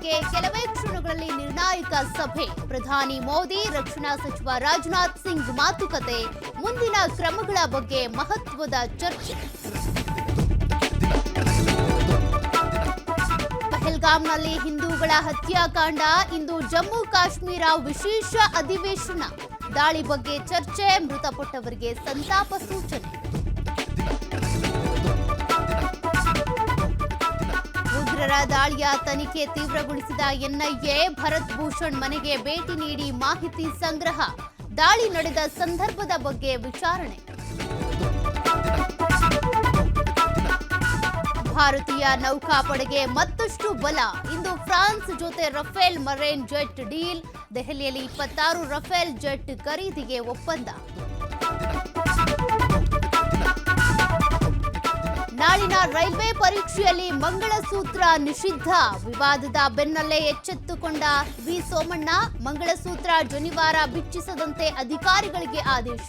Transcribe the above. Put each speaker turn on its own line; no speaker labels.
ಬಗ್ಗೆ ಕೆಲವೇ ಕ್ಷಣಗಳಲ್ಲಿ ನಿರ್ಣಾಯಕ ಸಭೆ. ಪ್ರಧಾನಿ ಮೋದಿ, ರಕ್ಷಣಾ ಸಚಿವ ರಾಜನಾಥ್ ಸಿಂಗ್ ಮಾತುಕತೆ. ಮುಂದಿನ ಕ್ರಮಗಳ ಬಗ್ಗೆ ಮಹತ್ವದ ಚರ್ಚೆ. ಪಹಲ್ಗಾಮ್ನಲ್ಲಿ ಹಿಂದೂಗಳ ಹತ್ಯಾಕಾಂಡ. ಇಂದು ಜಮ್ಮು ಕಾಶ್ಮೀರ ವಿಶೇಷ ಅಧಿವೇಶನ. ದಾಳಿ ಬಗ್ಗೆ ಚರ್ಚೆ. ಮೃತಪಟ್ಟವರಿಗೆ ಸಂತಾಪ ಸೂಚನೆ. ಉಗ್ರರ ದಾಳಿಯ ತನಿಖೆ ತೀವ್ರಗೊಳಿಸಿದ ಎನ್ಐಎ. ಭರತ್ ಭೂಷಣ್ ಮನೆಗೆ ಭೇಟಿ ನೀಡಿ ಮಾಹಿತಿ ಸಂಗ್ರಹ. ದಾಳಿ ನಡೆದ ಸಂದರ್ಭದ ಬಗ್ಗೆ ವಿಚಾರಣೆ. ಭಾರತೀಯ ನೌಕಾಪಡೆಗೆ ಮತ್ತಷ್ಟು ಬಲ. ಇಂದು ಫ್ರಾನ್ಸ್ ಜೊತೆ ರಫೇಲ್ ಮರೈನ್ ಜೆಟ್ ಡೀಲ್. ದೆಹಲಿಯಲ್ಲಿ 26 ರಫೇಲ್ ಜೆಟ್ ಖರೀದಿಗೆ ಒಪ್ಪಂದ. ನಾಳಿನ ರೈಲ್ವೆ ಪರೀಕ್ಷೆಯಲ್ಲಿ ಮಂಗಳಸೂತ್ರ ನಿಷಿದ್ಧ. ವಿವಾದದ ಬೆನ್ನಲ್ಲೇ ಎಚ್ಚೆತ್ತುಕೊಂಡ ವಿ ಸೋಮಣ್ಣ. ಮಂಗಳಸೂತ್ರ ಜನಿವಾರ ಬಿಚ್ಚಿಸದಂತೆ ಅಧಿಕಾರಿಗಳಿಗೆ ಆದೇಶ.